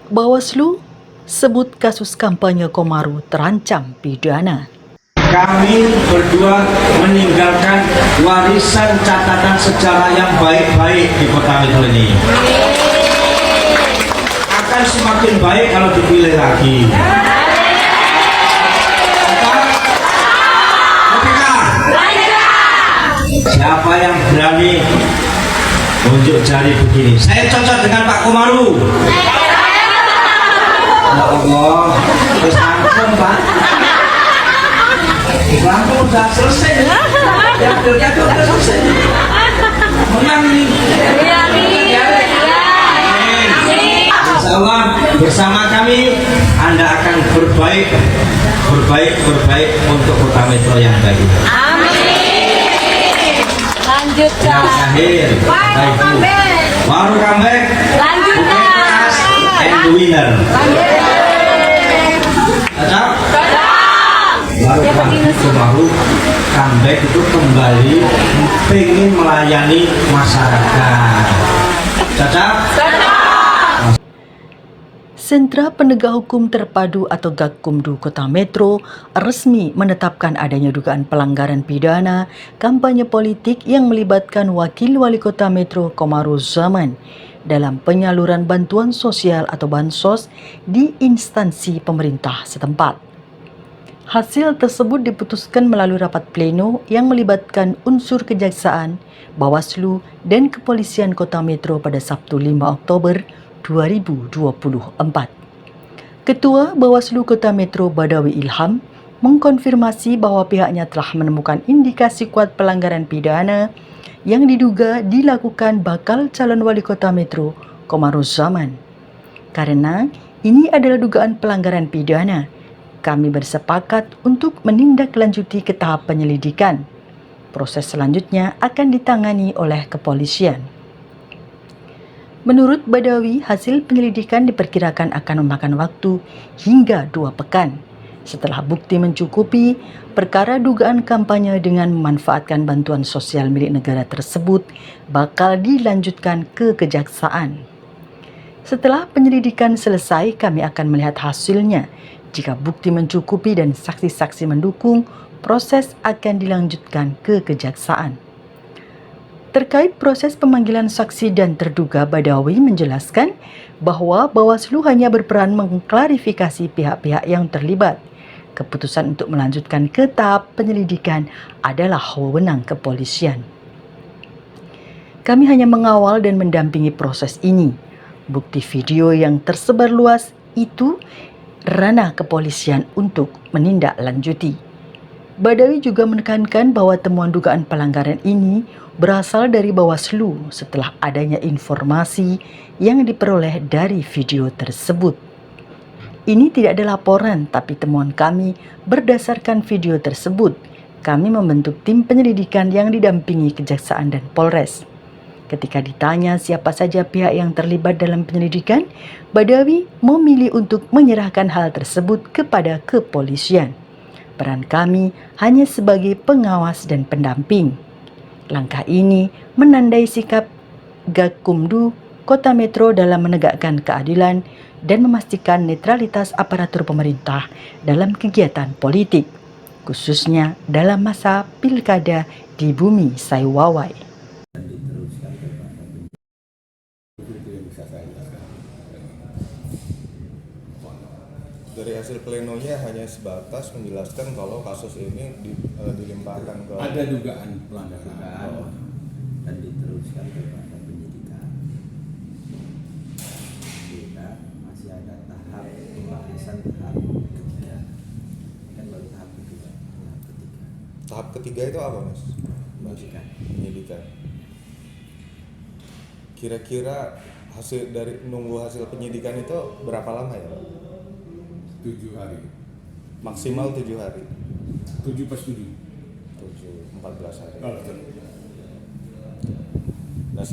Bawaslu sebut kasus kampanye Komaru terancam pidana. Kami berdua meninggalkan warisan catatan sejarah yang baik-baik di Kota Metro ini. Akan semakin baik kalau dipilih lagi. Siapa yang berani unjuk jari begini? Saya cocok dengan Pak Komaru. Ya Allah, terus langsung Pak. Langsung udah selesai. Ya udah selesai. Menang nih. Insya Allah bersama kami Anda akan berbaik untuk Kota Metro yang baik. Lanjutkan. Akhir. Baru comeback. Lanjutkan. And the winner. Cocok? Baru comeback itu kembali pengen melayani masyarakat. Cocok? Sentra Penegak Hukum Terpadu atau Gakumdu Kota Metro resmi menetapkan adanya dugaan pelanggaran pidana kampanye politik yang melibatkan Wakil Wali Kota Metro Komaru Zaman dalam penyaluran bantuan sosial atau bansos di instansi pemerintah setempat. Hasil tersebut diputuskan melalui rapat pleno yang melibatkan unsur Kejaksaan, Bawaslu, dan Kepolisian Kota Metro pada Sabtu 5 Oktober 2024. Ketua Bawaslu Kota Metro Badawi Ilham mengkonfirmasi bahwa pihaknya telah menemukan indikasi kuat pelanggaran pidana yang diduga dilakukan bakal calon wali kota Metro Komaru Zaman. Karena ini adalah dugaan pelanggaran pidana, kami bersepakat untuk menindaklanjuti ke tahap penyelidikan. Proses selanjutnya akan ditangani oleh kepolisian. Menurut Badawi, hasil penyelidikan diperkirakan akan memakan waktu hingga 2 pekan. Setelah bukti mencukupi, perkara dugaan kampanye dengan memanfaatkan bantuan sosial milik negara tersebut bakal dilanjutkan ke kejaksaan. Setelah penyelidikan selesai, kami akan melihat hasilnya. Jika bukti mencukupi dan saksi-saksi mendukung, proses akan dilanjutkan ke kejaksaan. Terkait proses pemanggilan saksi dan terduga, Badawi menjelaskan bahwa Bawaslu hanya berperan mengklarifikasi pihak-pihak yang terlibat. Keputusan untuk melanjutkan ke tahap penyelidikan adalah wewenang kepolisian. Kami hanya mengawal dan mendampingi proses ini. Bukti video yang tersebar luas itu ranah kepolisian untuk menindaklanjuti. Badawi juga menekankan bahwa temuan dugaan pelanggaran ini berasal dari Bawaslu setelah adanya informasi yang diperoleh dari video tersebut. Ini tidak ada laporan, tapi temuan kami berdasarkan video tersebut. Kami membentuk tim penyelidikan yang didampingi Kejaksaan dan Polres. Ketika ditanya siapa saja pihak yang terlibat dalam penyelidikan, Badawi memilih untuk menyerahkan hal tersebut kepada kepolisian. Peran kami hanya sebagai pengawas dan pendamping. Langkah ini menandai sikap Gakumdu Kota Metro dalam menegakkan keadilan dan memastikan netralitas aparatur pemerintah dalam kegiatan politik, khususnya dalam masa pilkada di Bumi Saiwawai. Dari hasil plenonya hanya sebatas menjelaskan kalau kasus ini dilimpahkan ke ada dugaan pelanggaran dan diteruskan kepada penyidikan. Kita masih ada tahap pembahasan tahap ketiga. Kan baru tahap kedua, tahap ketiga. tahap ketiga itu apa, Mas? Penyidikan. Kira-kira hasil dari nunggu hasil penyidikan itu berapa lama ya, Pak? 7 hari. Maksimal 7 hari. 7 plus 7. 14 hari. Oh, betul. Nah,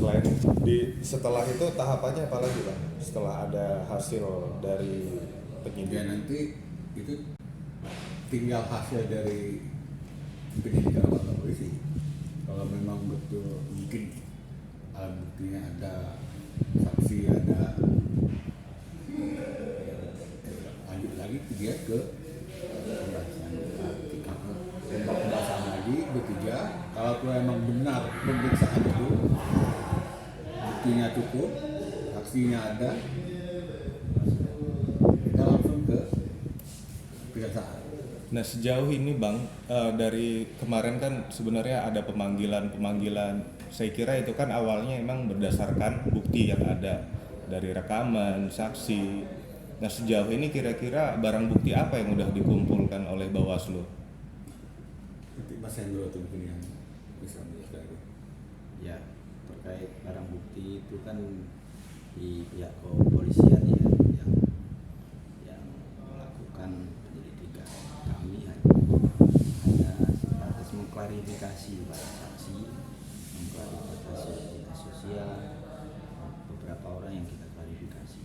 setelah itu tahapannya apa lagi, Pak? Setelah ada hasil dari Ya penyidikan. nanti itu tinggal hasil dari penyidikan oleh polisi. Kalau memang betul mungkin alat buktinya ada, saksi ada, buktinya ada, kita langsung ke kejaksaan. Nah sejauh ini Bang, dari kemarin kan sebenarnya ada pemanggilan. Saya kira itu kan awalnya emang berdasarkan bukti yang ada dari rekaman, saksi. Nah sejauh ini kira-kira barang bukti apa yang udah dikumpulkan oleh Bawaslu? Nanti Mas Hendro itu mungkin yang bisa menjelaskan itu. Ya, terkait barang bukti itu kan di pihak kepolisian ya yang melakukan penyelidikan. Kami hanya sebatas mengklarifikasi para saksi, mengklarifikasi aktivitas sosial beberapa orang yang kita klarifikasi.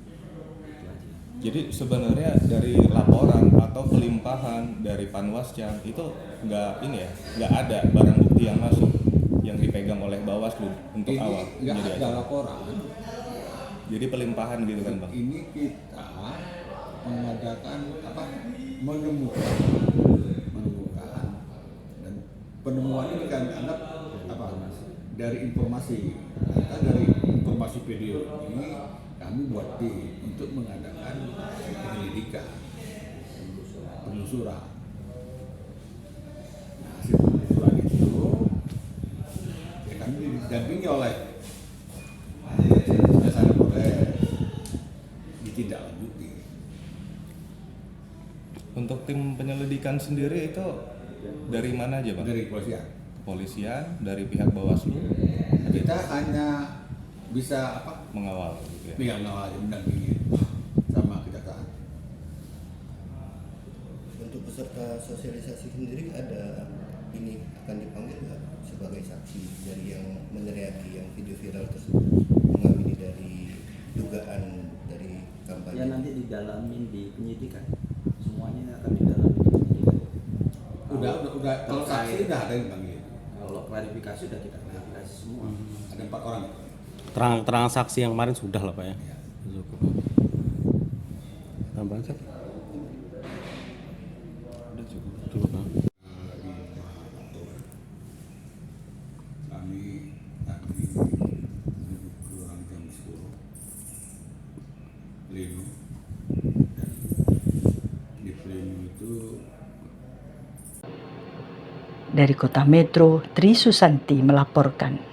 Itu aja. Jadi sebenarnya dari laporan atau pelimpahan dari Panwascam itu nggak ada barang bukti yang masuk yang dipegang oleh Bawaslu untuk Ini awal. nggak Jadi ada aja. laporan. Jadi pelimpahan gitu kan Bang? Ini kita mengadakan menemukan dan penemuan ini kan anggap dari informasi video ini kami buat tim untuk mengadakan penyelidikan, penelusuran. Nah, hasil penelusuran itu ya kami didampingi oleh saya boleh ditindaklanjuti. Untuk tim penyelidikan sendiri itu dari mana aja Bang? Dari kepolisian. Kepolisian, dari pihak Bawaslu Kita hanya bisa mengawal gitu ya. tinggal mengawal mendampingi sama kejaksaan. Untuk peserta sosialisasi sendiri ada ini akan dipanggil nggak sebagai saksi dari yang meneriaki yang video viral tersebut, mengamini dari dugaan dari kampanye? Ya nanti didalamin di penyidikan, semuanya akan didalamin di penyidikan. Udah kalau saksi udah ada yang panggil. Kalau klarifikasi udah kita klarifikasi semua. Ada 4 orang. Terang saksi yang kemarin sudah lah Pak ya. Ya. Cukup. Tambahan siapa? Udah cukup. Cukup Bang. Di kantor kami tadi menuju kurang jam 10 pleno, dan di pleno itu Dari Kota Metro, Tri Susanti melaporkan.